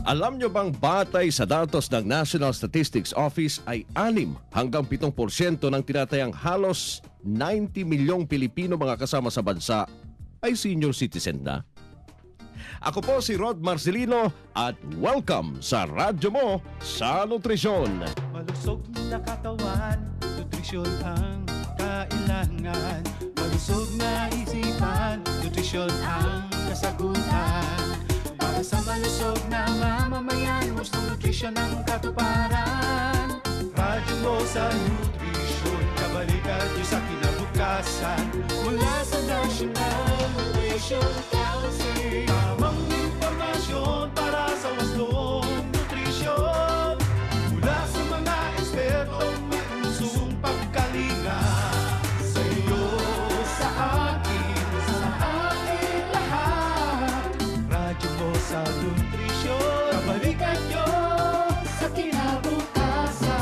Alam nyo bang batay sa datos ng National Statistics Office ay 6 hanggang 7% ng tinatayang halos 90 milyong Pilipino mga kasama sa bansa ay senior citizen na? Ako po si Rod Marcelino at welcome sa Radyo Mo sa Nutrisyon. Malusog na katawan, nutrisyon ang kailangan. Malusog na isipan, nutrisyon ang kasagutan. Para sa malusog na mamamayan, gusto nutrisyon ang katuparan. Radyo Mo sa Nutrisyon, kabalikan niyo sa kinabukasan. Mula sa National Nutrition Council, tamang impormasyon para sa wastong nutrisyon. Mula sa mga ekspertong may pusong pagkalinga. Sa iyo, sa akin, sa ating lahat. Radyo Mo sa Nutrisyon, kabalikan niyo sa kinabukasan.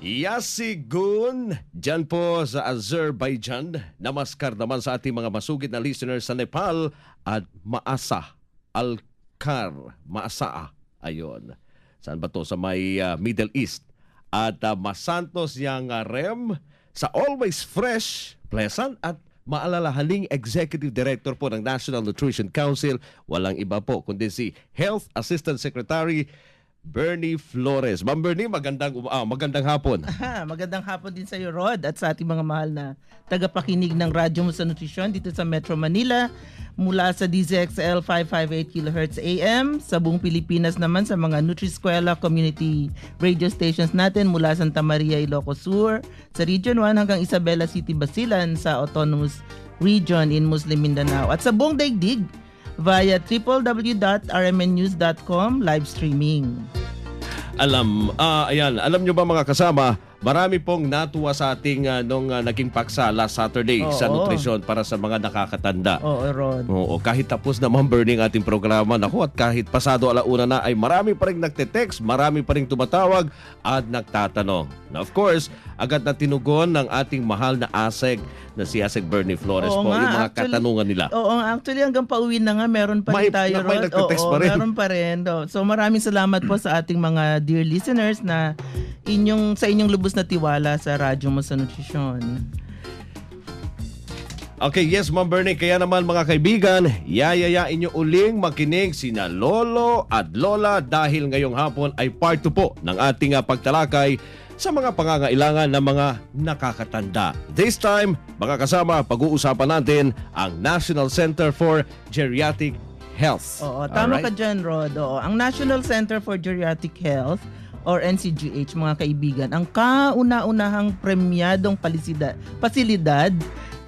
Yasigun, dyan po sa Azerbaijan. Namaskar naman sa ating mga masugid na listeners sa Nepal at Maasa, Alkar, Maasaa. Ayon. Saan ba to? Sa may Middle East. At Masantos yang Rem sa Always Fresh, Pleasant at maalalahaning Executive Director po ng National Nutrition Council. Walang iba po kundi si Health Assistant Secretary Bernie Flores. Ma'am Bernie, magandang hapon. Magandang hapon din sa iyo, Rod, at sa ating mga mahal na tagapakinig ng Radyo Mo sa Nutrisyon dito sa Metro Manila mula sa DZXL 558 kHz AM, sa buong Pilipinas naman sa mga Nutri-Eskwela community radio stations natin mula Santa Maria, Ilocos Sur, sa Region 1 hanggang Isabela City, Basilan sa Autonomous Region in Muslim Mindanao at sa buong daigdig via www.rmnnews.com live streaming. Alam nyo ba mga kasama, marami pong natuwa sa ating nung naging paksa last Saturday sa nutrisyon para sa mga nakakatanda. Oo, Rod. Oo, kahit tapos na Ma'am Bernie ang ating programa, naku, at kahit pasado alauna na ay marami pa rin nagte-text, marami pa rin tumatawag at nagtatanong. Now, of course, agad na tinugon ng ating mahal na ASEC na si ASEC Bernie Flores Oo po nga, yung mga katanungan nila. Oo, actually hanggang pauwi na nga meron pa rin tayo, may Rod. nagte-text pa rin. Meron pa rin. So maraming salamat po sa ating mga dear listeners na sa inyong lubos na tiwala sa Radyo Mo sa Nutrisyon. Okay, yes Ma'am Bernie, kaya naman mga kaibigan, yayayain nyo uling makinig sina Lolo at Lola dahil ngayong hapon ay part 2 po ng ating pagtalakay sa mga pangangailangan ng mga nakakatanda. This time, mga kasama, pag-uusapan natin ang National Center for Geriatric Health. Oo, tama ka dyan, Rod. Oo, ang National Center for Geriatric Health or NCGH, mga kaibigan, ang kauna-unahang premyadong pasilidad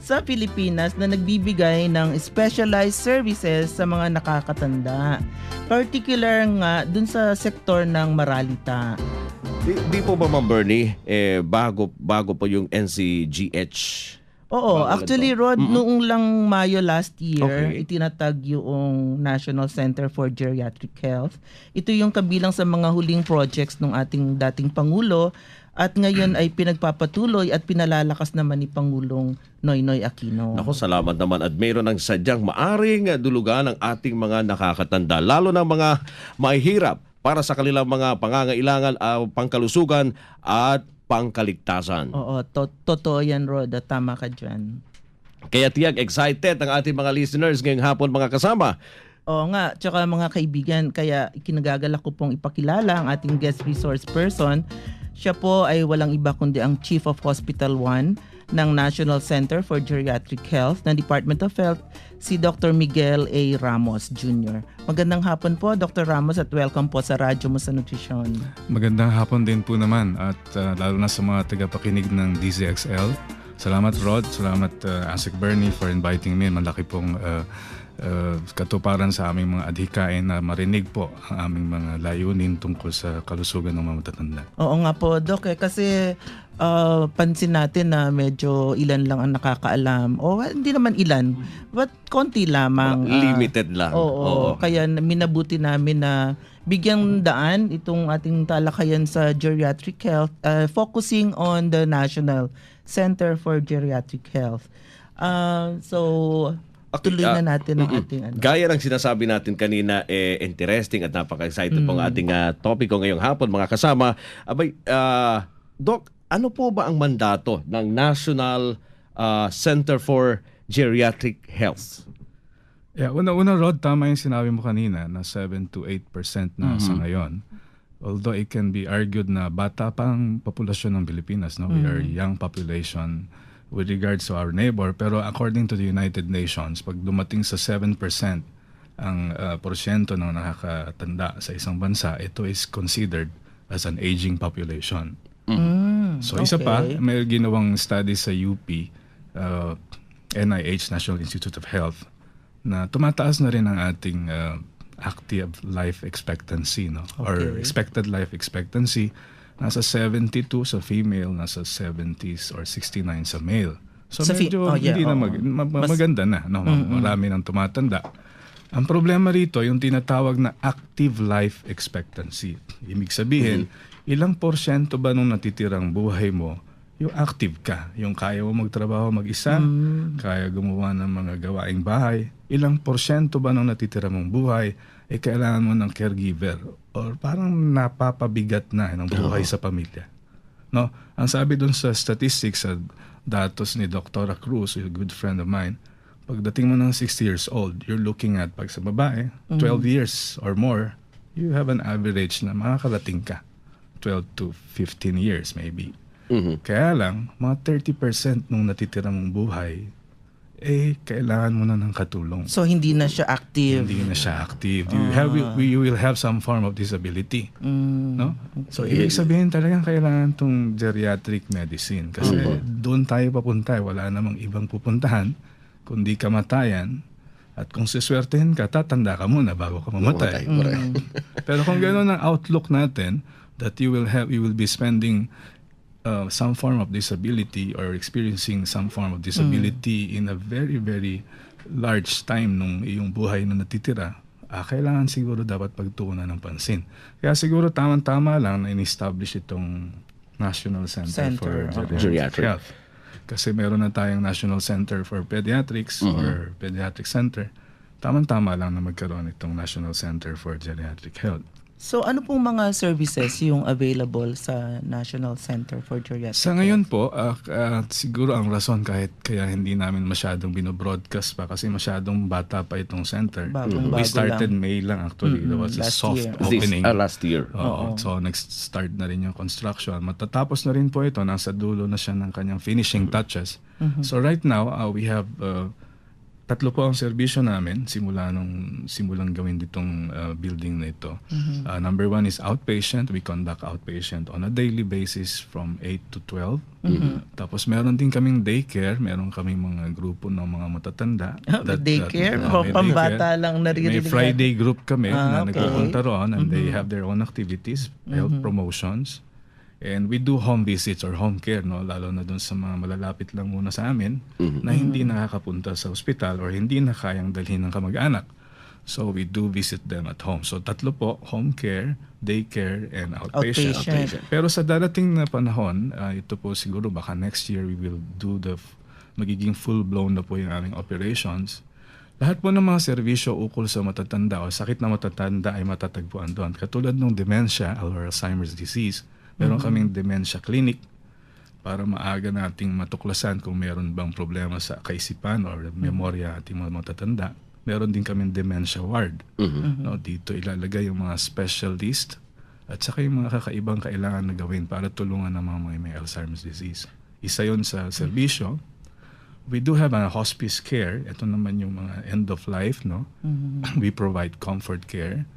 sa Pilipinas na nagbibigay ng specialized services sa mga nakakatanda. Particular nga dun sa sektor ng Maralita. Di po ba Ma'am Bernie, bago po yung NCGH? Oo, actually Rod, noong lang Mayo last year, Okay. itinatag yung National Center for Geriatric Health. Ito yung kabilang sa mga huling projects ng ating dating Pangulo at ngayon ay pinagpapatuloy at pinalalakas naman ni Pangulong Noynoy Aquino. Ako, salamat naman at mayroon ng sadyang maaring dulugan ng ating mga nakakatanda, lalo ng mga mahihirap para sa kanilang mga pangangailangan, pangkalusugan at pangkaligtasan. Oo, totoo yan, Rod. Tama ka dyan. Kaya tiyak excited ang ating mga listeners ngayong hapon mga kasama. Oo nga, tsaka mga kaibigan, kaya ikinagagalak ko pong ipakilala ang ating guest resource person. Siya po ay walang iba kundi ang Chief of Hospital 1 ng National Center for Geriatric Health ng Department of Health, si Dr. Miguel A. Ramos Jr. Magandang hapon po, Dr. Ramos, at welcome po sa Radyo Mo sa Nutrisyon. Magandang hapon din po naman at lalo na sa mga tagapakinig ng DZXL. Salamat Rod, salamat ASEC Bernie for inviting me. Malaki pong katuparan sa aming mga adhikain na marinig po ang aming mga layunin tungkol sa kalusugan ng mga matatanda. Oo nga po, Doc, kasi pansin natin na medyo ilan lang ang nakakaalam. Hindi naman ilan, but konti lamang. Limited lang. Oo. Kaya minabuti namin na bigyang daan itong ating talakayan sa geriatric health, focusing on the National Center for Geriatric Health. So Okay, tuloy na natin ang ating Gaya ng sinasabi natin kanina, interesting at napaka-excited pong ating topiko ngayong hapon, mga kasama. Abay, Doc, ano po ba ang mandato ng National Center for Geriatric Health? Yeah, una Rod, tama yung sinabi mo kanina na 7 to 8% na sa ngayon. Although it can be argued na bata pa ang populasyon ng Pilipinas, no? We are a young population with regards to our neighbor, pero according to the United Nations, pag dumating sa 7% ang porsyento ng nakakatanda sa isang bansa, ito is considered as an aging population. So isa pa, may ginawang study sa UP, NIH, National Institute of Health, na tumataas na rin ang ating active life expectancy, no? Or expected life expectancy. Nasa 72 sa female, nasa 70s or 69 sa male. So medyo hindi na maganda na, no? Marami nang tumatanda. Ang problema rito, yung tinatawag na active life expectancy. Ibig sabihin, ilang porsyento ba nung natitirang buhay mo yung active ka, yung kaya mo magtrabaho mag-isa, kaya gumawa ng mga gawaing bahay, ilang porsyento ba nung natitira mong buhay kailangan mo ng caregiver or parang napapabigat na ng buhay sa pamilya. No? Ang sabi dun sa statistics, sa datos ni Dr. Cruz, a good friend of mine, pagdating mo ng 60 years old, you're looking at, pag sa babae, 12 years or more, you have an average na makakarating ka. 12 to 15 years maybe. Kaya lang, mga 30% nung natitira mong buhay, kailangan mo na ng katulong. So, hindi na siya active. Hindi na siya active. You will have some form of disability. No? So, ibig sabihin talagang kailangan tong geriatric medicine. Kasi doon tayo papunta. Wala namang ibang pupuntahan kundi kamatayan. At kung siswertehin ka, tatanda ka muna bago ka mamatay. Pero kung gano'n ang outlook natin, that you will be spending some form of disability or experiencing some form of disability in a very, very large time nung iyong buhay na natitira, kailangan siguro dapat pagtuunan ng pansin. Kaya siguro tamang-tama lang na in-establish itong National Center for Geriatric Health. Kasi meron na tayong National Center for Pediatrics or Pediatric Center. Tamang-tama lang na magkaroon itong National Center for Geriatric Health. So ano pong mga services yung available sa National Center for Geriatric Sa ngayon po, siguro ang rason kahit kaya hindi namin masyadong binobroadcast pa kasi masyadong bata pa itong center. We started lang. May lang actually. There was a soft opening. Last year. So next start na rin yung construction. Matatapos na rin po ito. Nasa dulo na siya ng kanyang finishing touches. So right now, we have... tatlo po ang serbisyo namin simulang gawin ditong building na ito. Number 1 is outpatient. We conduct outpatient on a daily basis from 8 to 12. Tapos meron din kaming daycare. Meron kaming mga grupo ng mga matatanda. Daycare? Pambata lang naririnig. May Friday group kami na nagpupunta roon and they have their own activities, health promotions. And we do home visits or home care, no? Lalo na dun sa mga malalapit lang muna sa amin na hindi nakakapunta sa ospital or hindi na kayang dalhin ng kamag-anak. So we do visit them at home. So tatlo po, home care, daycare, and outpatient. Pero sa darating na panahon, ito po siguro baka next year we will do magiging full-blown na po yung aming operations. Lahat po ng mga serbisyo ukol sa matatanda o sakit na matatanda ay matatagpuan doon. Katulad ng dementia or Alzheimer's disease, meron kaming dementia clinic para maaga nating matuklasan kung meron bang problema sa kaisipan or memorya ating mga matatanda. Meron din kaming dementia ward. No, dito ilalagay yung mga specialist at saka yung mga kakaibang kailangan na gawin para tulungan ng mga may Alzheimer's disease. Isa yon sa serbisyo. We do have a hospice care. Ito naman yung mga end of life. No? We provide comfort care.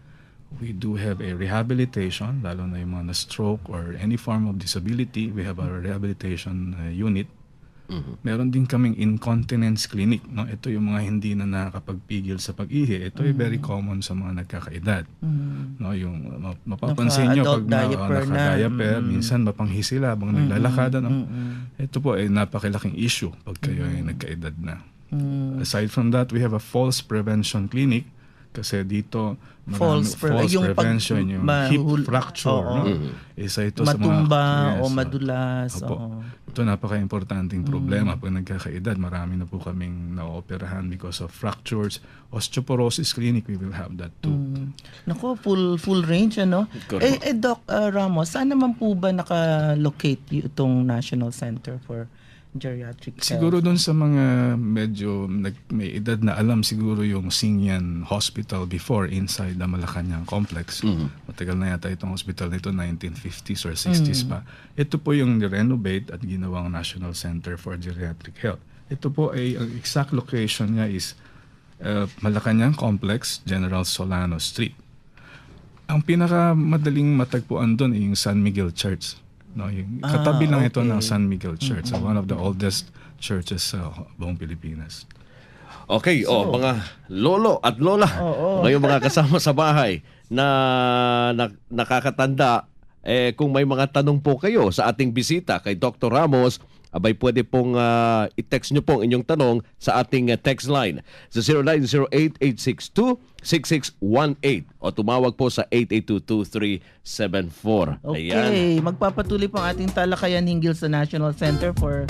We do have a rehabilitation, lalo na yung mga na-stroke or any form of disability. We have a rehabilitation unit. Meron din kaming incontinence clinic. No? Ito yung mga hindi na nakakapagpigil sa pag-ihi. Ito ay very common sa mga nagkakaedad. No? Yung mapapansin nyo pag naka-diaper, minsan mapanghi sila habang naglalakad. No? Ito po ay napakilaking issue pag kayo ay nagkaedad na. Aside from that, we have a falls prevention clinic Kasi dito, False yung prevention, yung hip fracture. Oo. No? Isa ito Matumba sa mga... o madulas. Opo. Oo. Ito napaka-importanting problema. Pag nagkakaedad, marami na po kaming na-operahan because of fractures. Osteoporosis clinic, we will have that too. Naku, full range, ano? Correct. Doc Ramos, saan naman po ba naka-locate itong National Center for Geriatric Health? Siguro doon sa mga medyo may edad na alam siguro yung Singyan Hospital before inside the Malacanang Complex. Matagal na yata itong hospital nito, 1950s or 60s pa. Ito po yung ni-renovate at ginawang National Center for Geriatric Health. Ito po ay, ang exact location niya is Malacanang Complex, General Solano Street. Ang pinakamadaling matagpuan doon ay yung San Miguel Church. No, yung katabi lang ito ng San Miguel Church, one of the oldest churches sa buong Pilipinas. Okay, mga lolo at lola, ngayong mga kasama sa bahay na nakakatanda, kung may mga tanong po kayo sa ating bisita kay Dr. Ramos, abay pwede pong i-text nyo pong inyong tanong sa ating text line sa 0908-862-6618 o tumawag po sa 882-2374. Okay, magpapatuloy po ang ating talakayan hinggil sa National Center for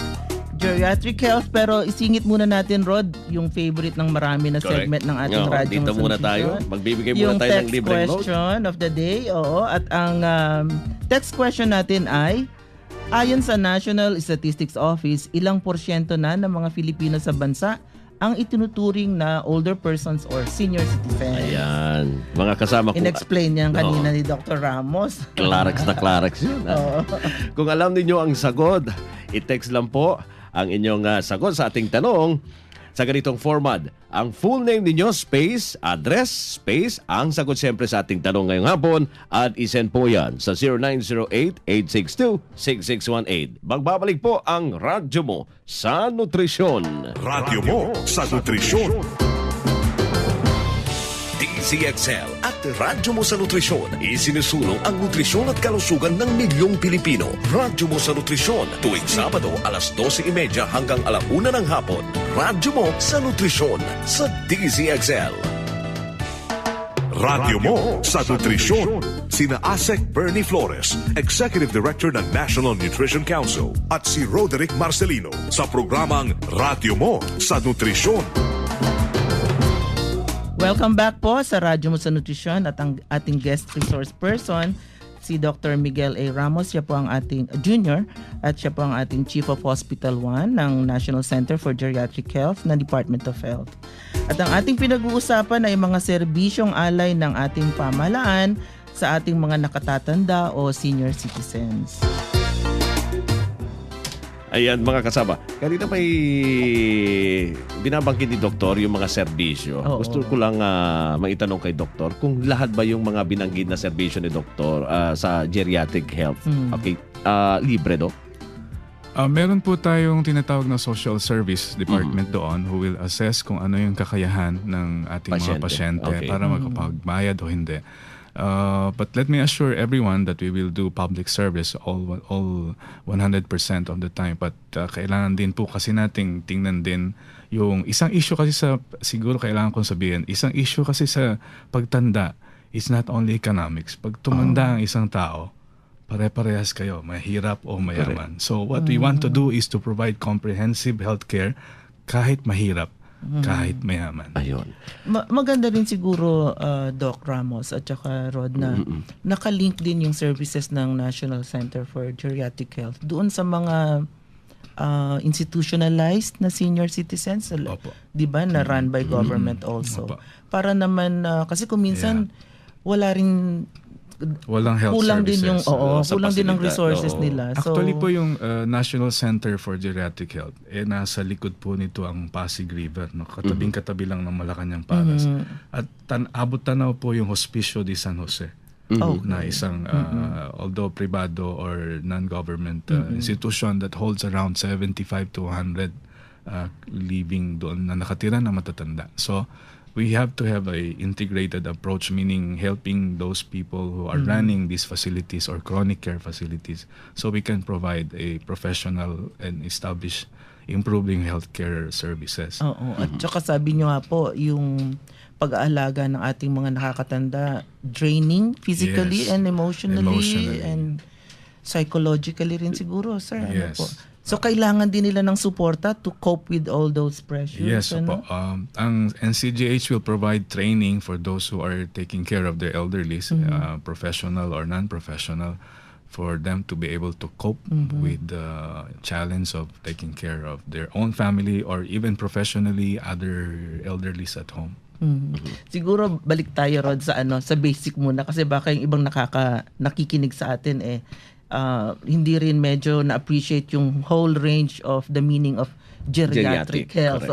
Geriatric Health, pero isingit muna natin, Rod, yung favorite ng marami na Correct. segment ng ating radyo. Dito muna tayo. Magbibigay muna tayo ng libreng Yung text note. question of the day. Oo, at ang text question natin ay, ayon sa National Statistics Office, ilang porsyento na ng mga Filipino sa bansa ang itinuturing na older persons or senior citizens? Ayan. Mga kasama ko. In-explain niyan kanina ni Dr. Ramos. Clarex na Clarex yun. Kung alam niyo ang sagot, i-text lang po ang inyong sagot sa ating tanong sa ganitong format. Ang full name ninyo, space, address, space, ang sagot siyempre sa ating tanong ngayong hapon at isend po yan sa 0908-862-6618. Magbabalik po ang radyo mo sa nutrisyon. Radyo mo sa nutrisyon. DZXL at Radyo mo sa Nutrisyon. Isinusulong ang nutrisyon at kalusugan ng milyong Pilipino. Radyo mo sa Nutrisyon. Tuwing Sabado, alas 12:30 hanggang 1:00 ng hapon. Radyo mo sa Nutrisyon sa DZXL. Radyo mo sa nutrisyon. Sina Asek Bernie Flores, Executive Director ng National Nutrition Council, at si Roderick Marcelino sa programang Radyo mo sa Nutrisyon. Welcome back po sa Radyo mo sa Nutrisyon at ang ating guest resource person, si Dr. Miguel A. Ramos. Siya po ang ating junior at siya po ang ating Chief of Hospital 1 ng National Center for Geriatric Health ng Department of Health. At ang ating pinag-uusapan ay mga serbisyong alay ng ating pamahalaan sa ating mga nakatatanda o senior citizens. Ayan mga kasama, kanina may binabangkit ni Doktor yung mga serbisyo. Oo. Gusto ko lang maitanong kay Doktor kung lahat ba yung mga binanggit na serbisyo ni Doktor sa geriatric health, okay, libre, Dok? Meron po tayong tinatawag na social service department doon who will assess kung ano yung kakayahan ng ating mga Pasyente. pasyente Okay. para makapagbayad o hindi. But let me assure everyone that we will do public service all 100% of the time. But kailangan din po kasi nating tingnan din yung isang issue kasi siguro kailangan kong sabihin, isang issue kasi sa pagtanda is not only economics. Pag tumanda ang isang tao, pare-parehas kayo, mahirap o mayaman. So what we want to do is to provide comprehensive healthcare kahit mahirap, kahit mayaman. Ayun. Maganda rin siguro, Doc Ramos at saka Rod, na nakalink din yung services ng National Center for Geriatric Health doon sa mga institutionalized na senior citizens. Opo. Di ba? Na run by government also. Opo. Para naman, kasi kung minsan, wala rin, Walang health kulang din services. yung, sa kulang din ang pasilidad. resources Oo. nila. So, Actually po yung National Center for Geriatric Health, nasa likod po nito ang Pasig River. No? Katabing-katabi lang ng Malacanang Palace. At abot tanaw po yung Hospicio de San Jose. Na isang, although privado or non-government institution that holds around 75 to 100 living doon na nakatira na matatanda. So, we have to have a integrated approach, meaning helping those people who are running these facilities or chronic care facilities so we can provide a professional and establish improving healthcare services. oo. At saka sabi nyo nga po, yung pag-aalaga ng ating mga nakakatanda draining physically Yes. and emotionally, Emotionally. and psychologically rin siguro, sir. Ano Yes. po? So kailangan din nila ng suporta to cope with all those pressures. Yes, ano? po. Ang NCGH will provide training for those who are taking care of their elderly, professional or non-professional, for them to be able to cope with the challenge of taking care of their own family or even professionally other elderlies at home. Siguro balik tayo, Rod, sa sa basic muna, kasi baka yung ibang nakikinig sa atin hindi rin medyo na-appreciate yung whole range of the meaning of geriatric health.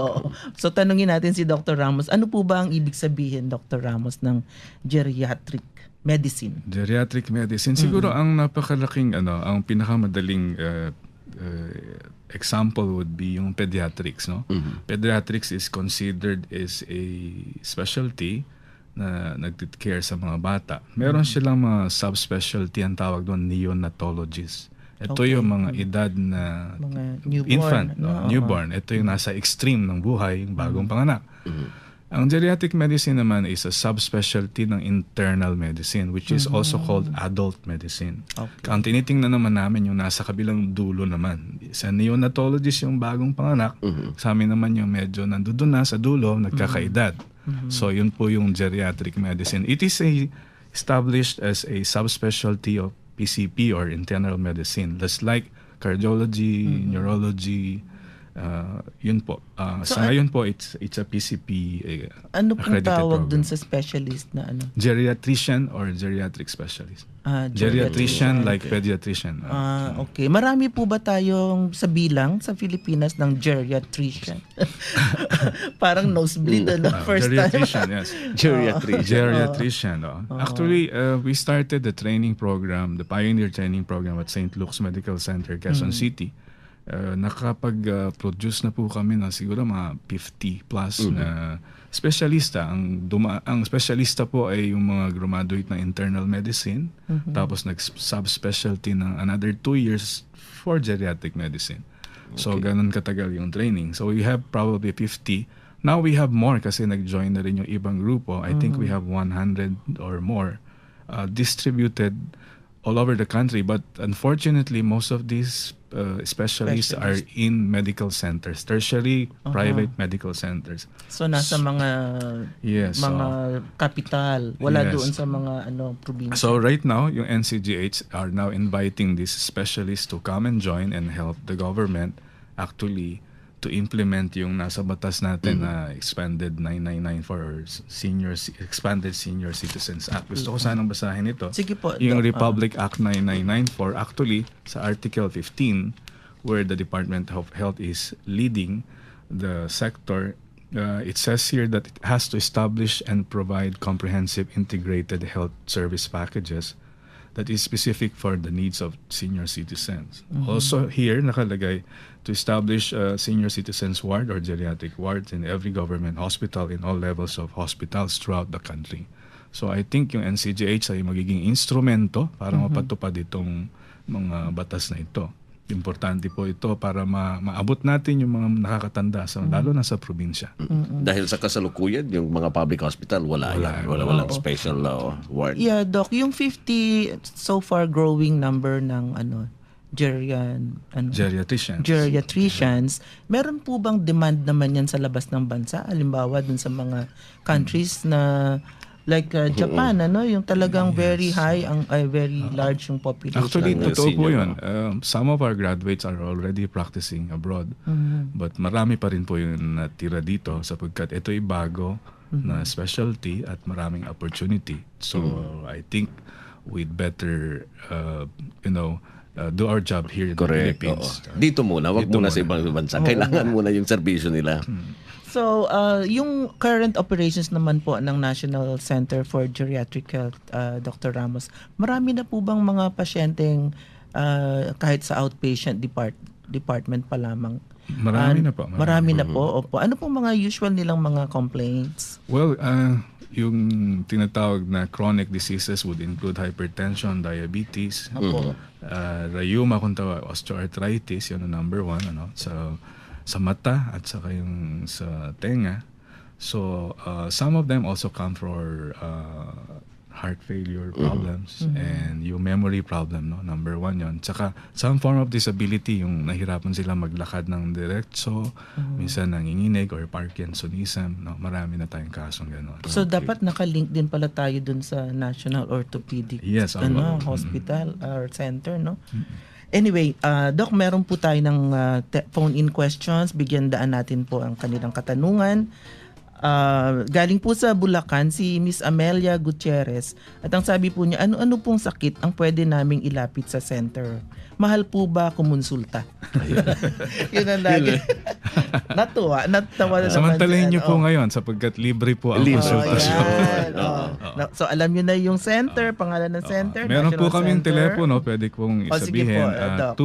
So tanungin natin si Dr. Ramos, ano po ba ang ibig sabihin, Dr. Ramos, ng geriatric medicine? Geriatric medicine, siguro ang napakalaking ang pinakamadaling example would be yung pediatrics, no? Pediatrics is considered as a specialty na nagtitcare sa mga bata. Meron silang mga subspecialty, ang tawag doon neonatologist. Ito yung mga edad na Mga newborn. infant, newborn. Ito yung nasa extreme ng buhay, yung bagong panganak. Ang geriatric medicine naman is a subspecialty ng internal medicine, which is also called adult medicine. Okay. Ang tinitingnan naman namin yung nasa kabilang dulo naman. Sa neonatologist yung bagong panganak, sa amin naman yung medyo nandun na sa dulo, nagkakaedad. So yun po yung geriatric medicine. It is established as a subspecialty of PCP or internal medicine. That's like cardiology, neurology, yun po. Sa ngayon po, it's a PCP Ano pong accredited tawag program. dun sa specialist na ano? Geriatrician or geriatric specialist. Geriatrician like pediatrician. Okay. Marami po ba tayong sa bilang sa Pilipinas ng geriatrician? Parang nosebleed, first time. Geriatrician, yes. Geriatrician. Actually, we started the training program, the pioneer training program at St. Luke's Medical Center, Quezon City. Nakapag-produce na po kami ng siguro mga 50 plus na specialista. Ang specialista po ay yung mga graduate ng internal medicine, tapos nag-subspecialty ng another 2 years for geriatric medicine. So ganun katagal yung training. So we have probably 50. Now we have more kasi nag-join na rin yung ibang grupo. I think we have 100 or more distributed all over the country. But unfortunately, most of these specialists are in medical centers, tertiary private medical centers. So nasa mga Yes, kapital, wala Yes. doon sa mga probinsya. So right now, yung NCGH are now inviting these specialists to come and join and help the government actually to implement yung nasa batas natin na expanded 999 for expanded senior citizens act. Gusto ko sanang basahin ito. Sige po. Yung Republic Act 9994 actually sa Article 15 where the Department of Health is leading the sector, it says here that it has to establish and provide comprehensive integrated health service packages that is specific for the needs of senior citizens. Also here nakalagay to establish senior citizens ward or geriatric wards in every government hospital in all levels of hospitals throughout the country. So I think yung NCGH ay magiging instrumento para mapatupad itong mga batas na ito. Importante po ito para maabot natin yung mga nakakatanda lalo na sa probinsya. Dahil sa kasalukuyan, yung mga public hospital, walang special ward. Yeah, Doc, yung 50 so far growing number ng geriatricians, meron po bang demand naman yan sa labas ng bansa? Halimbawa dun sa mga countries na like Japan, yung talagang very high, very large yung population. Actually, Ng totoo po senior. yun. Some of our graduates are already practicing abroad. But marami pa rin po yung natira dito sapagkat ito ay bago na specialty at maraming opportunity. So, I think we'd better, do our job here in the Correct. Philippines. Oo. Dito muna, wag Dito muna sa muna. ibang bansa. Kailangan muna yung serbisyo nila. So, yung current operations naman po ng National Center for Geriatric Health, Dr. Ramos, marami na po bang mga pasyenteng kahit sa outpatient department pa lamang? Marami na po. Marami na po. Opo. Ano pong mga usual nilang mga complaints? Well, yung tinatawag na chronic diseases would include hypertension, diabetes, rheuma, kung tawag, osteoarthritis, yun ang number 1, sa mata at saka yung sa tenga. So some of them also come for heart failure problems and yung memory problem, no? Number 1 yon. Tsaka some form of disability, yung nahirapan sila maglakad ng diretso, minsan nanginginig or Parkinsonism, no? Marami na tayong kasong gano'n. So dapat nakalink din pala tayo dun sa National Orthopedic Hospital or Center, no? Anyway, Doc, meron po tayo ng phone-in questions. Bigyan daan natin po ang kanilang katanungan. Galing po sa Bulacan si Miss Amelia Gutierrez at ang sabi po niya, ano pong sakit ang pwede naming ilapit sa center? Mahal po ba kumonsulta? Yun ang lagi. Natawa na naman. Samantalahin niyo po ngayon sapagkat libre po ang konsultasyon. So alam niyo na yung center, pangalan ng center. Meron po National kaming Center. telepono, pwede kong Sige isabihin. po, Doc.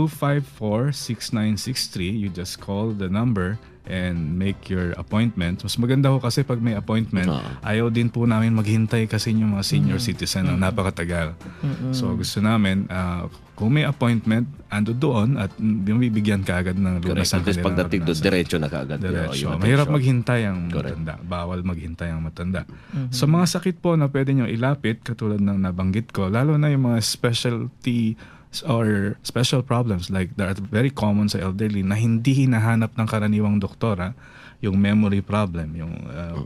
254-6963. You just call the number and make your appointment. Mas maganda ho kasi pag may appointment, ayaw din po namin maghintay kasi yung mga senior citizen na napakatagal. So gusto namin, kung may appointment, ando doon at bibigyan ka agad ng lunas ang Correct. kanilang Pagdating doon, ordinansa. diretso na kaagad. Diretso. Yung Mahirap atensyon. maghintay ang matanda. Bawal maghintay ang matanda. So mga sakit po na pwede nyo ilapit, katulad ng nabanggit ko, lalo na yung mga specialty or special problems like that are very common sa elderly na hindi hinahanap ng karaniwang doktora, yung memory problem, yung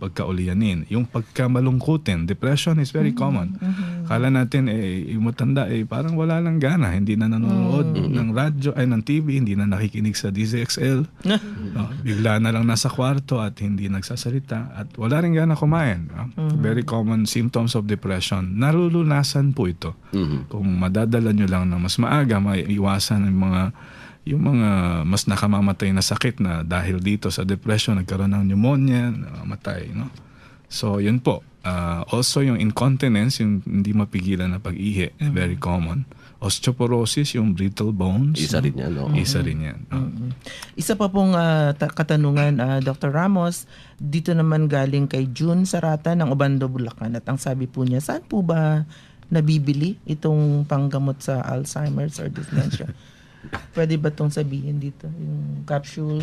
pagkaulianin, yung pagkamalungkutin, depression is very common. Kala natin yung matanda parang wala lang gana, hindi na nanonood ng radyo ay ng TV, hindi na nakikinig sa DZXL. Bigla na lang nasa kwarto at hindi nagsasalita at wala rin gana kumain. Very common symptoms of depression. Nalulunasan po ito. Kung madadala nyo lang na mas maaga, maiiwasan yung mga mas nakamamatay na sakit na dahil dito sa depression, nagkaroon ng pneumonia, namatay, no? So, yun po. Also, yung incontinence, yung hindi mapigilan na pag-ihi, very common. Osteoporosis, yung brittle bones. Isa rin yan, no? Isa rin yan. Isa pa pong katanungan, Dr. Ramos, dito naman galing kay June Sarata ng Obando, Bulacan. At ang sabi po niya, saan po ba nabibili itong panggamot sa Alzheimer's or dementia? Pwede ba itong sabihin dito? Yung capsule?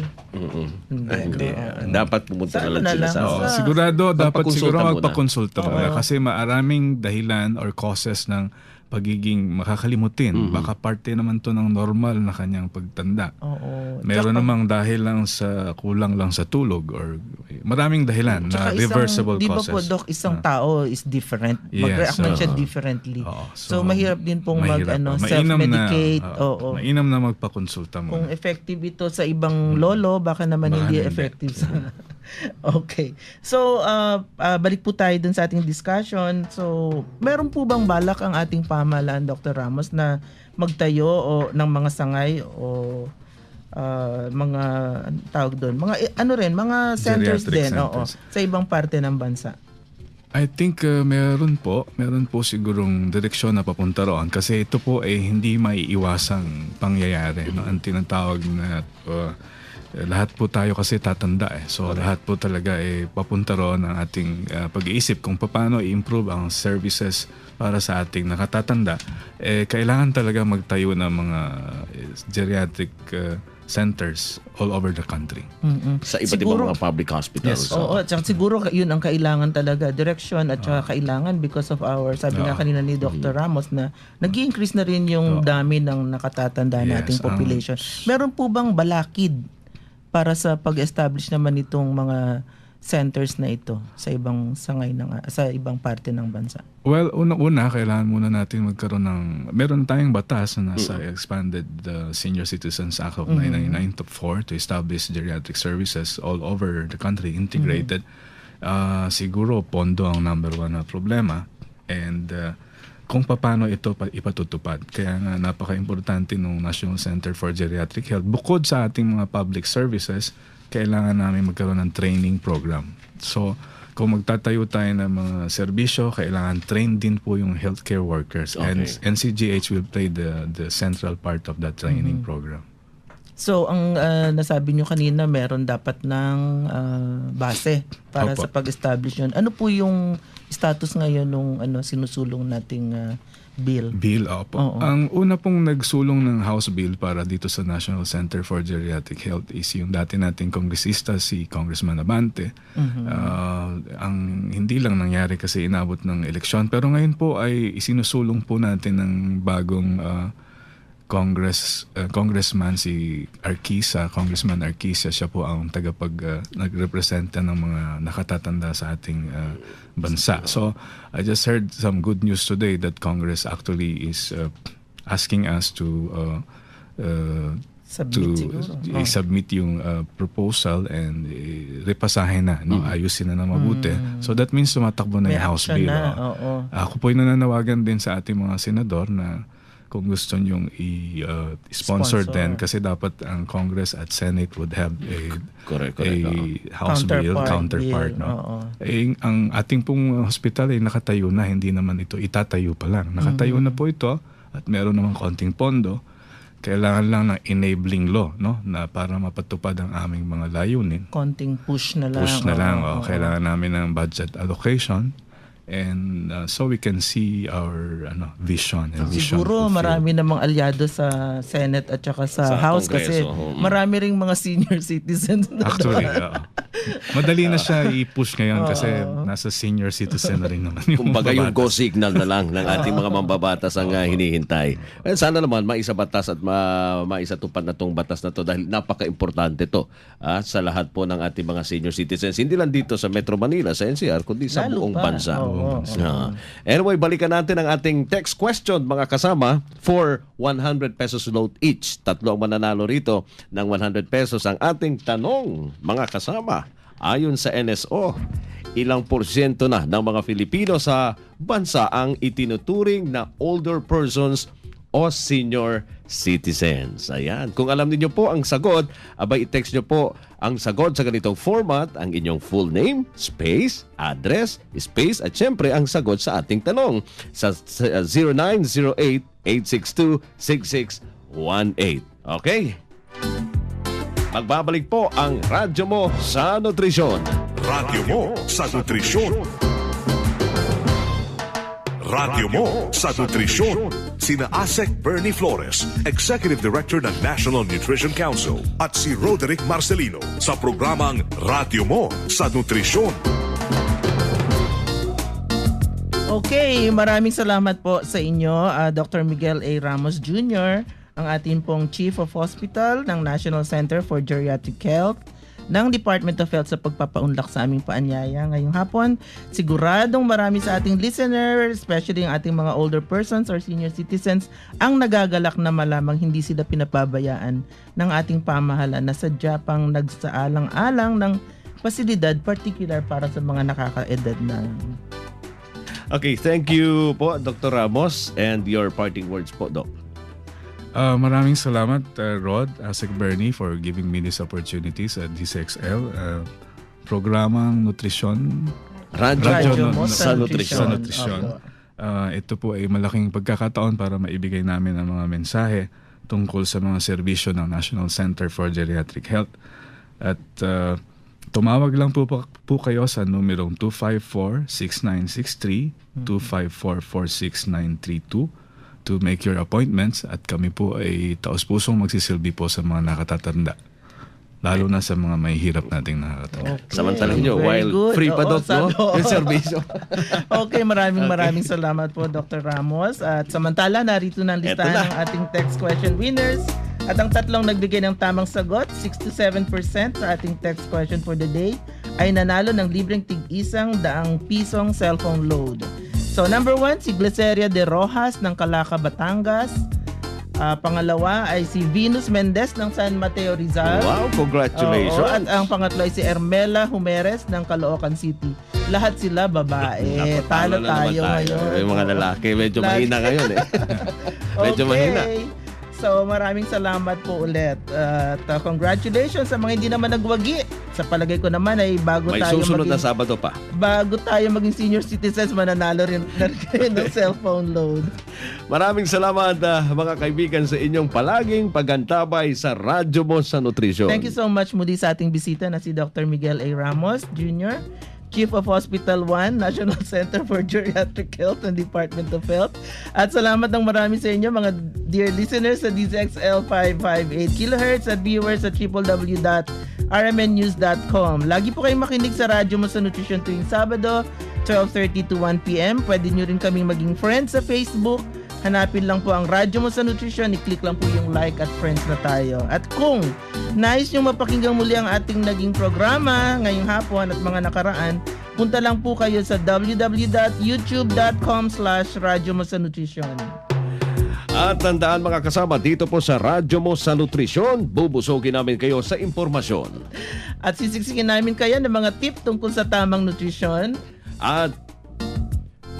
Hindi. Dapat pumunta Saan na lang na sila lang? sa... Sigurado, dapat Magpakonsulta siguro muna. magpakonsulta muna. Kasi maraming dahilan or causes ng pagiging makakalimutin. Baka parte naman to ng normal na kanyang pagtanda. Oo. Meron namang dahil lang sa kulang lang sa tulog or maraming dahilan na Tsaka reversible di ba causes. po, Doc, isang tao is different. Yes, Mag-react man siya differently. So, mahirap din pong mahirap. self-medicate. Mainam na magpakonsulta mo. Kung effective ito sa ibang lolo, baka naman Baka hindi hindi. effective sa... Okay. So, balik po tayo dun sa ating discussion. So, meron po bang balak ang ating pamahalaan, Dr. Ramos, na magtayo ng mga sangay o mga tawag doon, mga mga centers Geriatric din centers. sa ibang parte ng bansa? I think meron po sigurong direksyon na papunta roon kasi ito po ay hindi maiiwasang pangyayari, no? Ang tinatawag na lahat po tayo kasi tatanda So lahat po talaga papunta roon ang ating pag-iisip kung paano i-improve ang services para sa ating nakatatanda. Kailangan talaga magtayo ng mga geriatric centers all over the country. Sa iba't ibang mga public hospitals. Yes. Oo, at saka siguro yun ang kailangan talaga, direksyon at saka kailangan because of our, sabi nga kanina ni Dr. Ramos na nag-i-increase na rin yung dami ng nakatatanda nating population. Meron po bang balakid para sa pag-establish naman itong mga centers na ito sa ibang sa ibang parte ng bansa? Well, unang-una, kailangan muna natin magkaroon meron tayong batas na nasa Expanded Senior Citizens Act of 1994 to establish geriatric services all over the country, integrated. Siguro, pondo ang number one na problema. And kung paano ito ipatutupad. Kaya nga napaka-importante ng National Center for Geriatric Health. Bukod sa ating mga public services, kailangan namin magkaroon ng training program. So, kung magtatayo tayo ng mga serbisyo, kailangan train din po yung healthcare workers. And NCGH will play the central part of that training program. So, ang nasabi nyo kanina, meron dapat ng base para Opo. sa pag-establish yun. Ano po yung status ngayon nung sinusulong nating bill? Bill, opo. Oo. Ang una pong nagsulong ng House Bill para dito sa National Center for Geriatric Health is yung dati nating kongresista, si Congressman Abante. Ang hindi lang nangyari kasi inabot ng eleksyon. Pero ngayon po ay isinusulong po natin ng bagong congressman si Arquisa, Congressman Arquisa. Siya po ang nagrepresenta ng mga nakatatanda sa ating bansa. So I just heard some good news today that Congress actually is asking us to submit yung proposal and repasahin na, no? Ayusin na mabuti. So that means tumatakbo na May yung House action Bill. na, oo. Ako po ay nananawagan din sa ating mga senador na kung gusto nyong i-sponsor din kasi dapat ang Congress at Senate would have a House Bill, counterpart. No? Ang ating pong hospital ay nakatayo na, hindi naman ito itatayo pa lang. Nakatayo na po ito at meron namang konting pondo. Kailangan lang ng enabling law, no, na para mapatupad ang aming mga layunin. Konting push na lang. Kailangan namin ng budget allocation. And so we can see our vision and vision. Siguro marami namang alyado sa Senate at saka sa House Kongreso. kasi marami ring mga senior citizens na Actually, madali na siya i-push ngayon kasi nasa senior citizen na rin naman yung Kumbaga yung mababatas. go signal na lang ng ating mga mambabatas ang hinihintay. Sana naman maisabatas at maisatupad na tong batas na to dahil napaka-importante to sa lahat po ng ating mga senior citizens. Hindi lang dito sa Metro Manila, sa NCR, kundi sa Lalo buong pa. bansa. Oo. Anyway, balikan natin ang ating text question mga kasama for 100 pesos note each. Tatlo ang mananalo rito ng 100 pesos. Ang ating tanong mga kasama, ayon sa NSO, ilang porsyento na ng mga Filipino sa bansa ang itinuturing na older persons o senior citizens? Ayan. Kung alam niyo po ang sagot, abay i-text niyo po ang sagot sa ganitong format, ang inyong full name, space, address, space, at syempre ang sagot sa ating tanong sa 0908-862-6618. Okay? Magbabalik po ang Radyo Mo sa Nutrisyon. Radyo mo sa nutrisyon. Radyo mo sa nutrisyon. Sina Asek Bernie Flores, Executive Director ng National Nutrition Council, at si Roderick Marcelino sa programang Radyo mo sa nutrisyon. Okay, maraming salamat po sa inyo, Dr. Miguel A. Ramos Jr., ang ating pong Chief of Hospital ng National Center for Geriatric Health ng Department of Health sa pagpapaunlak sa aming paanyaya ngayong hapon. Siguradong marami sa ating listeners, especially ang ating mga older persons or senior citizens, ang nagagalak na malamang hindi sila pinapabayaan ng ating pamahalaan na sadya pang nagsaalang-alang ng pasilidad, particular para sa mga nakakaedad na. Okay, thank you po Dr. Ramos, and your parting words po, Doc. Maraming salamat, Rod, Asek Bernie, for giving me this opportunity sa DCXL. Programang Nutrisyon. Radyo Mo sa Nutrisyon. Ito po ay malaking pagkakataon para maibigay namin ang mga mensahe tungkol sa mga serbisyo ng National Center for Geriatric Health. At tumawag lang po kayo sa numerong 254-6963, 254-46932 to make your appointments, at kami po ay taos-pusong magsisilbi po sa mga nakatatanda. Lalo na sa mga may hirap nating nakakatanda. Okay, Samantalang nyo, very while good. free pa, Oo, Doc, no? Yung serbisyo. Okay, maraming salamat po, Dr. Ramos. At samantala, narito na ang listahan ng ating text question winners. At ang tatlong nagbigay ng tamang sagot, 67% sa ating text question for the day, ay nanalo ng libreng tig-isang daang pisong cellphone load. So, number 1, si Gliceria de Rojas ng Calaca, Batangas. Pangalawa ay si Venus Mendez ng San Mateo, Rizal. Wow, congratulations. Oo, at ang pangatlo ay si Ermela Humeres ng Caloocan City. Lahat sila babae. Talo tayo ngayon. Yung mga lalaki, medyo mahina ngayon eh. Medyo mahina. So maraming salamat po ulit. At congratulations sa mga hindi naman nagwagi sa palagay ko naman ay May susunod na Sabado pa. bago tayo maging senior citizens, mananalo rin kayo ng cellphone load. Maraming salamat mga kaibigan sa inyong palaging pagantabay sa Radyo Mo sa Nutrisyon. Thank you so much muli sa ating bisita na si Dr. Miguel A. Ramos Jr., Chief of Hospital 1, National Center for Geriatric Health and Department of Health. At salamat ng marami sa inyo mga dear listeners sa DZXL 558 kHz at viewers sa www.rmnnews.com. Lagi po kayong makinig sa Radyo Mo sa Nutrisyon tuwing Sabado, 12:30 to 1 p.m. Pwede nyo rin kaming maging friends sa Facebook. Hanapin lang po ang Radyo Mo sa Nutrisyon, i-click lang po yung like at friends na tayo. At kung nais nyo mapakinggan muli ang ating naging programa ngayong hapon at mga nakaraan, punta lang po kayo sa www.youtube.com/Radyo Mo sa Nutrisyon. At tandaan mga kasama, dito po sa Radyo Mo sa Nutrisyon, bubusogin namin kayo sa impormasyon. At sisiksikin namin kayo ng mga tip tungkol sa tamang nutrisyon. At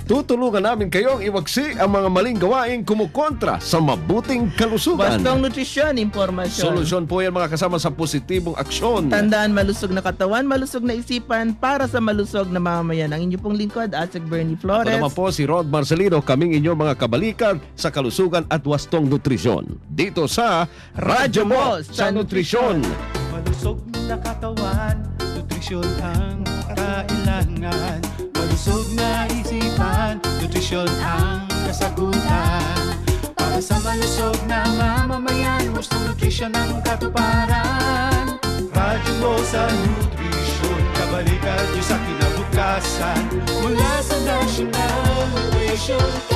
tutulungan namin kayong iwaksi ang mga maling gawaing kumukontra sa mabuting kalusugan. Bastang nutrisyon, impormasyon. Solusyon po yan mga kasama sa positibong aksyon. Tandaan, malusog na katawan, malusog na isipan para sa malusog na mamamayan. Ang inyo pong lingkod, Asek Bernie Flores. Ako naman po si Rod Marcelino, kaming inyong mga kabalikan sa kalusugan at wastong nutrisyon. Dito sa Radyo Mo sa Nutrisyon. Malusog na katawan, nutrisyon ang kailangan. Malusog na isipan, nutrisyon ang kasagutan. Para sa malusog na mamamayan, gusto nutrisyon ang katuparan. Radyo Mo sa Nutrisyon, kabalikan niyo sa kinabukasan. Mula sa National Nutrition